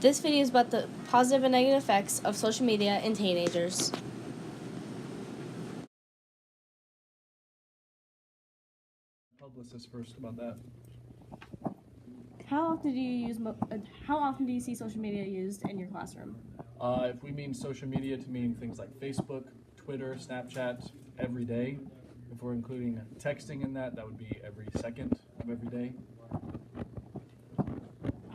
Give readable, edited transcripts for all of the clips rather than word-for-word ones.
This video is about the positive and negative effects of social media in teenagers. Publicist first about that. How often do you see social media used in your classroom? If we mean social media to mean things like Facebook, Twitter, Snapchat, every day. If we're including texting in that, that would be every second of every day.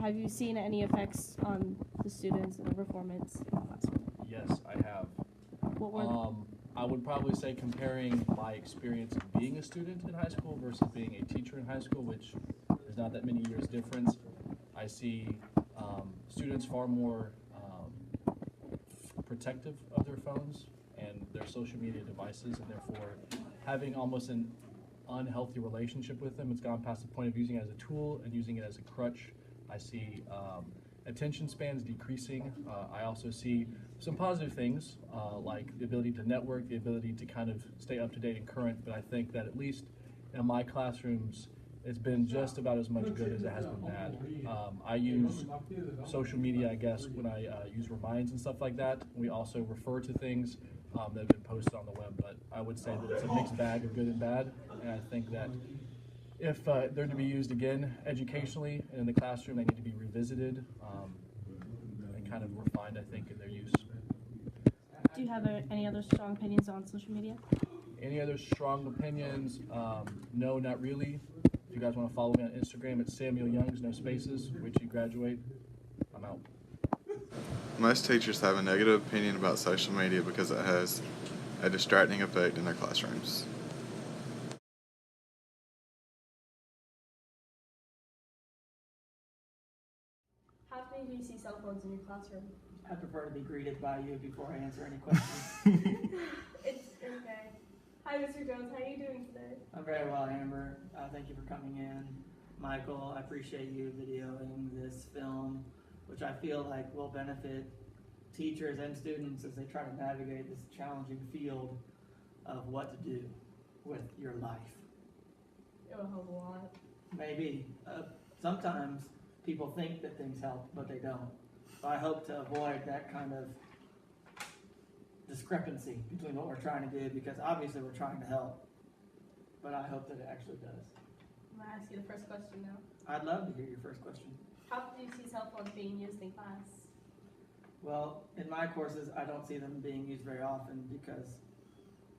Have you seen any effects on the students and their performance in the classroom? Yes, I have. What were I would probably say comparing my experience of being a student in high school versus being a teacher in high school, which is not that many years difference. I see students far more protective of their phones and their social media devices, and therefore having almost an unhealthy relationship with them. It's gone past the point of using it as a tool and using it as a crutch. I see attention spans decreasing. I also see some positive things like the ability to network, the ability to kind of stay up to date and current, but I think that at least in my classrooms, it's been just about as much good as it has been bad. I use social media, I guess, when I use reminds and stuff like that. We also refer to things that have been posted on the web, but I would say that it's a mixed bag of good and bad, and I think that if they're to be used again educationally and in the classroom, they need to be revisited and kind of refined, I think, in their use. Do you have any other strong opinions on social media? Any other strong opinions? No, not really. If you guys want to follow me on Instagram, it's Samuel Youngs, no spaces. Wait till you graduate. I'm out. Most teachers have a negative opinion about social media because it has a distracting effect in their classrooms. How often do you see cell phones in your classroom? I prefer to be greeted by you before I answer any questions. It's okay. Hi, Mr. Jones. How are you doing today? I'm very well, Amber. Thank you for coming in. Michael, I appreciate you videoing this film, which I feel like will benefit teachers and students as they try to navigate this challenging field of what to do with your life. It will help a lot. Maybe. Sometimes people think that things help, but they don't. So I hope to avoid that kind of discrepancy between what we're trying to do, because obviously we're trying to help, but I hope that it actually does. I'm going to ask you the first question now. I'd love to hear your first question. How often do you see cell phones being used in class? Well, in my courses, I don't see them being used very often because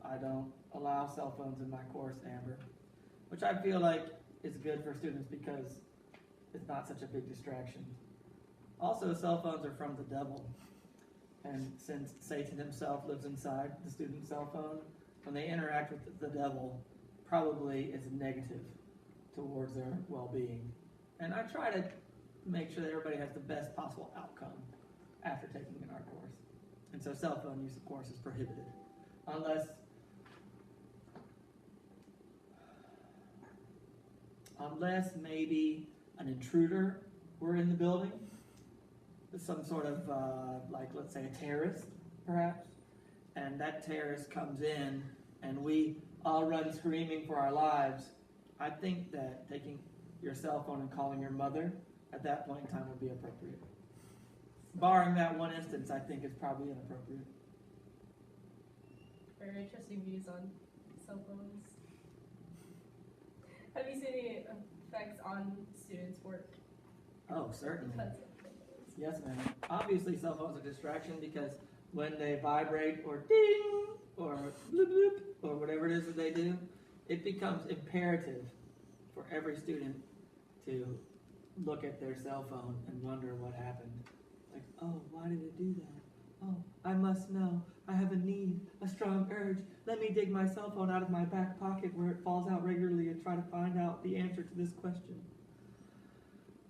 I don't allow cell phones in my course, Amber, which I feel like is good for students because it's not such a big distraction. Also, cell phones are from the devil. And since Satan himself lives inside the student's cell phone, when they interact with the devil, probably it's negative towards their well-being. And I try to make sure that everybody has the best possible outcome after taking in our course. And so cell phone use, of course, is prohibited. Unless maybe an intruder were in the building, some sort of, like, let's say a terrorist, perhaps, and that terrorist comes in and we all run screaming for our lives. I think that taking your cell phone and calling your mother at that point in time would be appropriate. Barring that one instance, I think it's probably inappropriate. Very interesting views on cell phones. Have you seen any effects on students' work? Oh, certainly. Because Yes, ma'am. Obviously, cell phones are a distraction because when they vibrate or ding or bloop bloop or whatever it is that they do, it becomes imperative for every student to look at their cell phone and wonder what happened. Like, oh, why did it do that? Oh, I must know. I have a need, a strong urge. Let me dig my cell phone out of my back pocket where it falls out regularly and try to find out the answer to this question.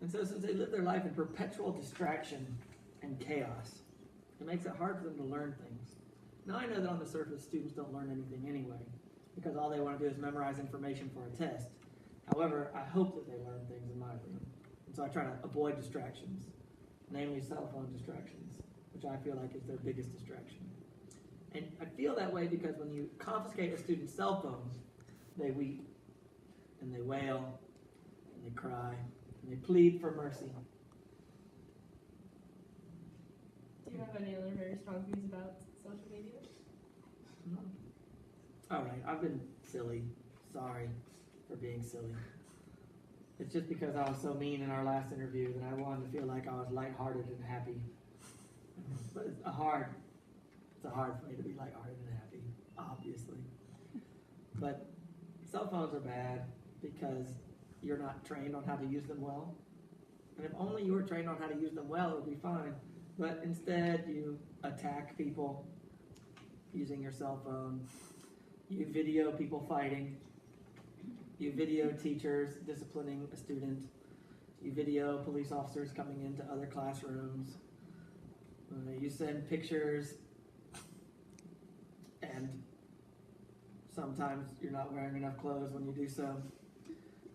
And so since they live their life in perpetual distraction and chaos, it makes it hard for them to learn things. Now I know that on the surface students don't learn anything anyway, because all they want to do is memorize information for a test. However, I hope that they learn things in my room. And so I try to avoid distractions, namely cell phone distractions, which I feel like is their biggest distraction. And I feel that way because when you confiscate a student's cell phone, they weep, and they wail, and they cry, and they plead for mercy. Do you have any other very strong views about social media? All right, I've been silly. Sorry for being silly. It's just because I was so mean in our last interview that I wanted to feel like I was lighthearted and happy. But it's hard for me to be lighthearted and happy, obviously. But cell phones are bad because you're not trained on how to use them well. And if only you were trained on how to use them well, it would be fine. But instead, you attack people using your cell phone. You video people fighting. You video teachers disciplining a student. You video police officers coming into other classrooms. You send pictures, and sometimes you're not wearing enough clothes when you do so.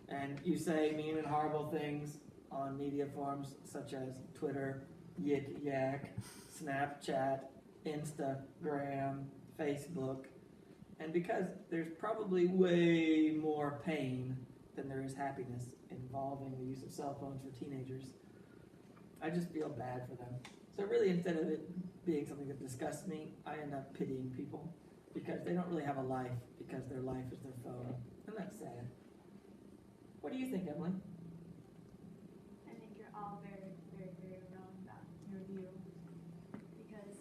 And you say mean and horrible things on media forms such as Twitter, Yik Yak, Snapchat, Instagram, Facebook. And because there's probably way more pain than there is happiness involving the use of cell phones for teenagers, I just feel bad for them. So really, instead of it being something that disgusts me, I end up pitying people because they don't really have a life because their life is their phone. And that's sad. What do you think, Emily? I think you're all very, very, very wrong about your view because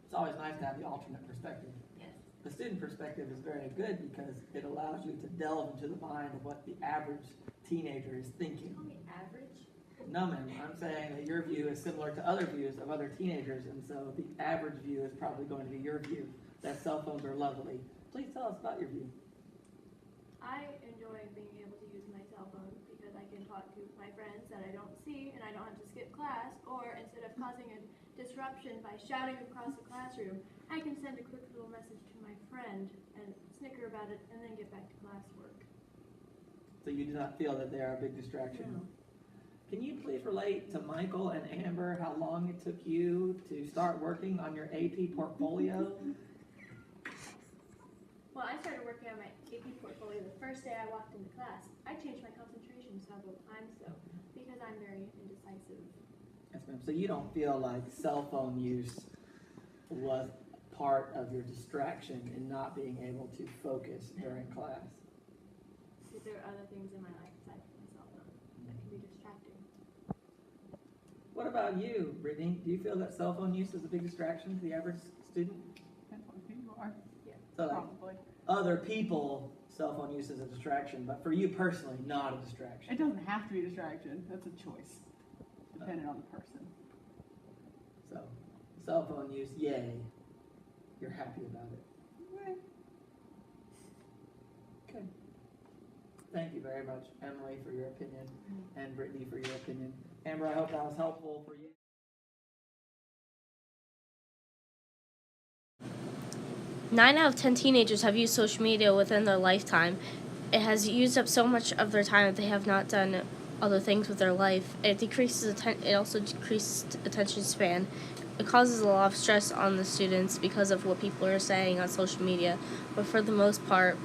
It's always nice to have the alternate perspective. yes, The student perspective is very good because it allows you to delve into the mind of what the average teenager is thinking. call me average. No, ma'am, I'm saying that your view is similar to other views of other teenagers, and so the average view is probably going to be your view, that cell phones are lovely. Please tell us about your view. I enjoy being able to use my cell phone because I can talk to my friends that I don't see and I don't have to skip class, or instead of causing a disruption by shouting across the classroom, I can send a quick little message to my friend and snicker about it and then get back to classwork. So you do not feel that they are a big distraction? No. Can you please relate to Michael and Amber how long it took you to start working on your AP portfolio? Well, I started working on my AP portfolio the first day I walked into class. I changed my concentration several times though because I'm very indecisive. Yes, ma'am. So you don't feel like cell phone use was part of your distraction in not being able to focus during class? Because there are other things in my life aside from my cell phone that can be distracting. What about you, Brittany? Do you feel that cell phone use is a big distraction to the average student? Depends on who you are, So like, probably. other people, cell phone use is a distraction, but for you personally, not a distraction. It doesn't have to be a distraction. That's a choice, depending on the person. So, cell phone use, yay. You're happy about it. Okay. Thank you very much, Emily, for your opinion, and Brittany for your opinion. Amber, I hope that was helpful for you. Nine out of 10 teenagers have used social media within their lifetime. It has used up so much of their time that they have not done other things with their life. It also decreases attention span. It causes a lot of stress on the students because of what people are saying on social media. But for the most part,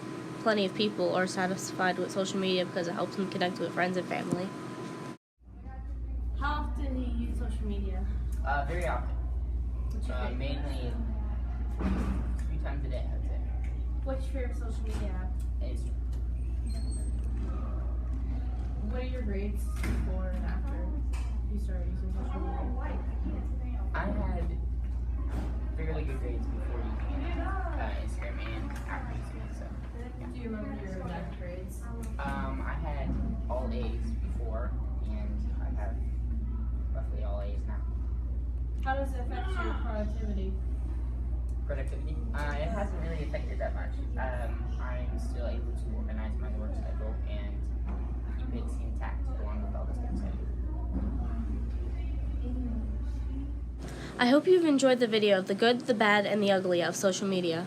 plenty of people are satisfied with social media because it helps them connect with friends and family. How often do you use social media? Very often. What's your favorite? Mainly 3 times a day, I'd say. What's your favorite social media app? Instagram. What are your grades before and after you started using social media? I had fairly good grades before using Instagram and after using it, so. Do you remember your math grades? I had all A's before, and I have roughly all A's now. How does it affect your productivity? Productivity? It hasn't really affected that much. I'm still able to organize my work schedule and keep it intact along with all the steps I do. I hope you've enjoyed the video of the good, the bad, and the ugly of social media.